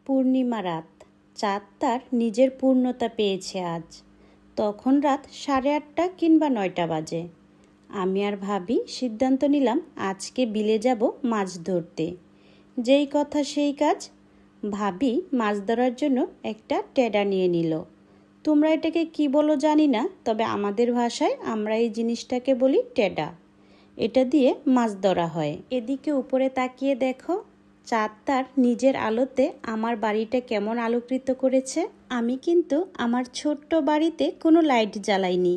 পূর্ণিমা রাত, চাঁদ তার নিজের পূর্ণতা পেয়েছে আজ। তখন রাত 8:30 কিংবা 9টা বাজে। আমি আর ভাবি সিদ্ধান্ত নিলাম আজকে বিলে যাব মাছ ধরতে। যেই কথা সেই কাজ। ভাবি মাছ ধরার জন্য একটা টেডা নিয়ে নিল। তোমরা এটাকে কি বলো জানি না, তবে আমাদের ভাষায় আমরা এই জিনিসটাকে বলি টেডা। এটা দিয়ে মাছ ধরা হয়। এদিকে উপরে তাকিয়ে দেখো, চাঁদ তার নিজের আলোতে আমার বাড়িটা কেমন আলোকৃত করেছে। আমি কিন্তু আমার ছোট্ট বাড়িতে কোনো লাইট জ্বালাইনি।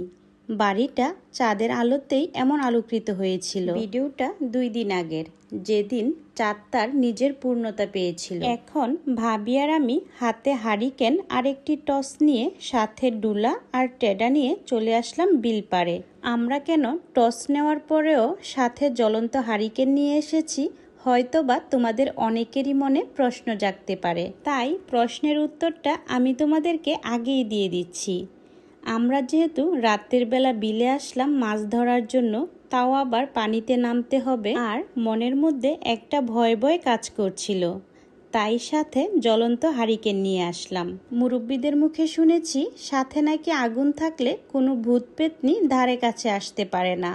বাড়িটা চাঁদের আলোতেই এমন আলোকৃত হয়েছিল। ভিডিওটা 2 দিন আগের, যেদিন চাঁদ তার নিজের পূর্ণতা পেয়েছিল। এখন ভাবি আর আমি হাতে হারিকেন আর একটি টস নিয়ে, সাথে ডুলা আর টেডা নিয়ে চলে আসলাম বিল পাড়ে। আমরা কেন টস নেওয়ার পরেও সাথে জ্বলন্ত হারিকেন নিয়ে এসেছি, হয়তোবা তোমাদের অনেকেরই মনে প্রশ্ন জাগতে পারে। তাই প্রশ্নের উত্তরটা আমি তোমাদেরকে আগেই দিয়ে দিচ্ছি। আমরা যেহেতু রাতের বেলা বিলে আসলাম মাছ ধরার জন্য, তাও আবার পানিতে নামতে হবে, আর মনের মধ্যে একটা ভয় ভয় কাজ করছিল, তাই সাথে জ্বলন্ত হারিকেন নিয়ে আসলাম। মুরব্বীদের মুখে শুনেছি সাথে নাকি আগুন থাকলে কোনো ভূত পেতনি ধারে কাছে আসতে পারে না।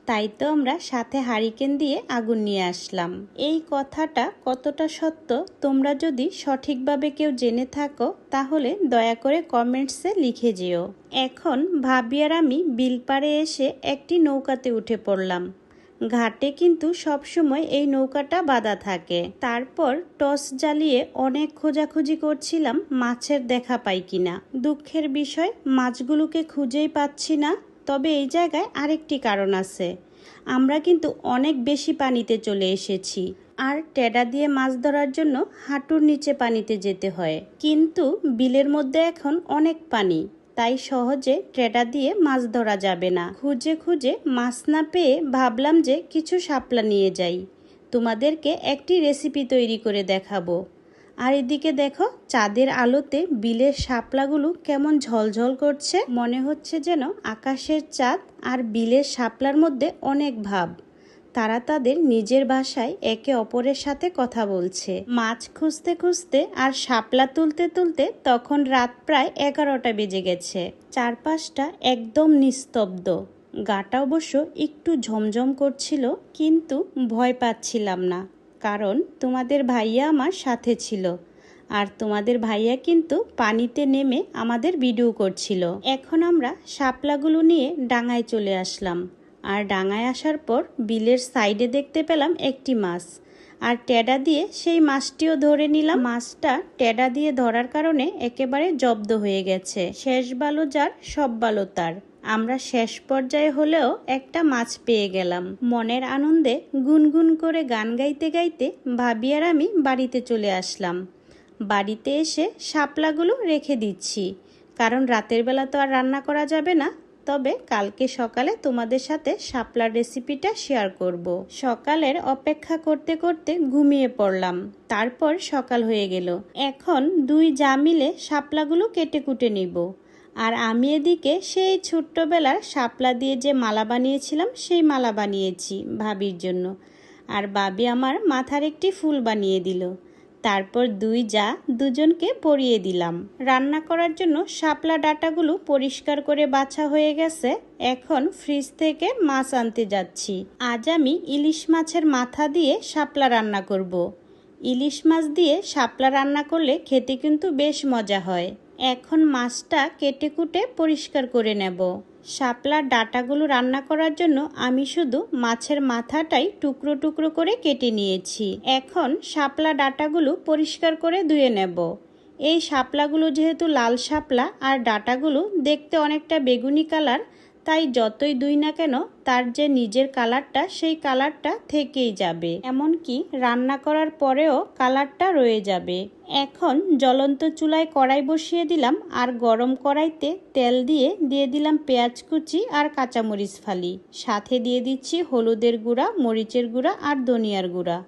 তাই তো আমরা সাথে হারিকেন দিয়ে আগুন নিয়ে আসলাম। এই কথাটা কতটা সত্য তোমরা যদি সঠিকভাবে কেউ জেনে থাকো, তাহলে দয়া করে কমেন্টসে লিখে যেও। এখন ভাবি আর আমি বিল পাড়ে এসে একটি নৌকাতে উঠে পড়লাম। ঘাটে কিন্তু সবসময় এই নৌকাটা বাঁধা থাকে। তারপর টর্চ জ্বালিয়ে অনেক খোঁজাখুঁজি করছিলাম মাছের দেখা পাই কিনা। দুঃখের বিষয়, মাছগুলোকে খুঁজেই পাচ্ছি না। তবে এই জায়গায় আরেকটি কারণ আছে, আমরা কিন্তু অনেক বেশি পানিতে চলে এসেছি, আর টেডা দিয়ে মাছ ধরার জন্য হাঁটুর নিচে পানিতে যেতে হয়। কিন্তু বিলের মধ্যে এখন অনেক পানি, তাই সহজে টেডা দিয়ে মাছ ধরা যাবে না। খুঁজে খুঁজে মাছ না পেয়ে ভাবলাম যে কিছু শাপলা নিয়ে যাই, তোমাদেরকে একটি রেসিপি তৈরি করে দেখাবো। আর এদিকে দেখো, চাঁদের আলোতে বিলের শাপলাগুলো কেমন ঝলঝল করছে। মনে হচ্ছে যেন আকাশের চাঁদ আর বিলের শাপলার মধ্যে অনেক ভাব। তারা তাদের নিজের ভাষায় একে অপরের সাথে কথা বলছে। মাছ খুঁজতে খুঁজতে আর শাপলা তুলতে তুলতে তখন রাত প্রায় 11টা বেজে গেছে। চারপাশটা একদম নিস্তব্ধ। গাটা অবশ্য একটু ঝমঝম করছিল, কিন্তু ভয় পাচ্ছিলাম না, কারণ তোমাদের ভাইয়া আমার সাথে ছিল। আর তোমাদের ভাইয়া কিন্তু পানিতে নেমে আমাদের ভিডিও করছিল। এখন আমরা শাপলাগুলো নিয়ে ডাঙায় চলে আসলাম। আর ডাঙায় আসার পর বিলের সাইডে দেখতে পেলাম একটি মাছ, আর টেডা দিয়ে সেই মাছটিও ধরে নিলাম। মাছটা টেডা দিয়ে ধরার কারণে একেবারে জব্দ হয়ে গেছে। শেষ ভালো যার সব ভালো তার। আমরা শেষ পর্যায়ে হলেও একটা মাছ পেয়ে গেলাম। মনের আনন্দে গুনগুন করে গান গাইতে গাইতে ভাবি আর আমি বাড়িতে চলে আসলাম। বাড়িতে এসে শাপলাগুলো রেখে দিচ্ছি, কারণ রাতের বেলা তো আর রান্না করা যাবে না। তবে কালকে সকালে তোমাদের সাথে শাপলার রেসিপিটা শেয়ার করব। সকালের অপেক্ষা করতে করতে ঘুমিয়ে পড়লাম। তারপর সকাল হয়ে গেল। এখন 2 জা মিলে শাপলাগুলো কেটে কুটে নিব। আর আমি এদিকে সেই ছোট্টবেলার শাপলা দিয়ে যে মালা বানিয়েছিলাম, সেই মালা বানিয়েছি ভাবির জন্য। আর ভাবি আমার মাথার একটি ফুল বানিয়ে দিল। তারপর 2 জা দুজনকে পরিয়ে দিলাম। রান্না করার জন্য শাপলা ডাঁটাগুলো পরিষ্কার করে বাছা হয়ে গেছে। এখন ফ্রিজ থেকে মাছ আনতে যাচ্ছি। আজ আমি ইলিশ মাছের মাথা দিয়ে শাপলা রান্না করব। ইলিশ মাছ দিয়ে শাপলা রান্না করলে খেতে কিন্তু বেশ মজা হয়। এখন মাছটা কেটে কুটে পরিষ্কার করে নেব। শাপলার ডাঁটাগুলো রান্না করার জন্য আমি শুধু মাছের মাথাটাই টুকরো টুকরো করে কেটে নিয়েছি। এখন শাপলা ডাঁটাগুলো পরিষ্কার করে ধুয়ে নেব। এই শাপলাগুলো যেহেতু লাল শাপলা আর ডাঁটাগুলো দেখতে অনেকটা বেগুনি কালার, তাই যতই ধুই না কেন তার যে নিজের কালারটা, সেই কালারটা থেকেই যাবে। এমনকি রান্না করার পরেও কালারটা রয়ে যাবে। এখন জ্বলন্ত চুলায় কড়াই বসিয়ে দিলাম, আর গরম কড়াইতে তেল দিয়ে দিলাম পেঁয়াজ কুচি আর কাঁচামরিচ ফালি। সাথে দিয়ে দিচ্ছি হলুদের গুঁড়া, মরিচের গুঁড়া আর ধনিয়ার গুঁড়া।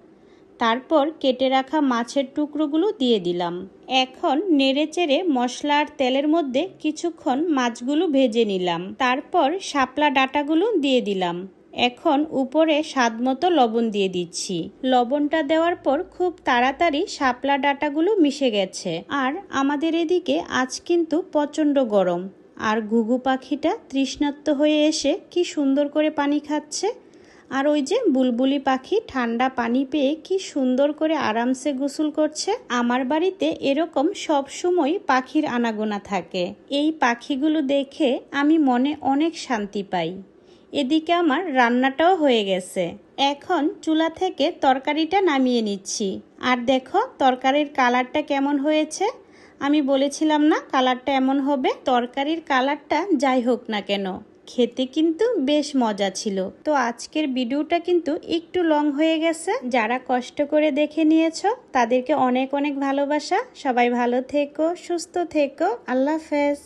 তারপর কেটে রাখা মাছের টুকরোগুলো দিয়ে দিলাম। এখন নেড়েচেড়ে মশলা আর তেলের মধ্যে কিছুক্ষণ মাছগুলো ভেজে নিলাম। তারপর শাপলা ডাঁটাগুলো দিয়ে দিলাম। এখন উপরে স্বাদমতো লবণ দিয়ে দিচ্ছি। লবণটা দেওয়ার পর খুব তাড়াতাড়ি শাপলা ডাঁটাগুলো মিশে গেছে। আর আমাদের এদিকে আজ কিন্তু প্রচণ্ড গরম, আর ঘুঘু পাখিটা তৃষ্ণার্ত হয়ে এসে কি সুন্দর করে পানি খাচ্ছে। আর ওই যে বুলবুলি পাখি ঠান্ডা পানি পেয়ে কি সুন্দর করে আরামসে গোসল করছে। আমার বাড়িতে এরকম সব সময় পাখির আনাগোনা থাকে। এই পাখিগুলো দেখে আমি মনে অনেক শান্তি পাই। এদিকে আমার রান্নাটাও হয়ে গেছে। এখন চুলা থেকে তরকারিটা নামিয়ে নিচ্ছি। আর দেখো তরকারির কালারটা কেমন হয়েছে। আমি বলেছিলাম না কালারটা এমন হবে। তরকারির কালারটা যাই হোক না কেন, খেতে কিন্তু বেশ মজা ছিল। তো আজকের ভিডিওটা কিন্তু একটু লং হয়ে গেছে। যারা কষ্ট করে দেখে নিয়েছো তাদেরকে অনেক অনেক ভালোবাসা। সবাই ভালো থেকো, সুস্থ থেকো। আল্লাহ হাফেজ।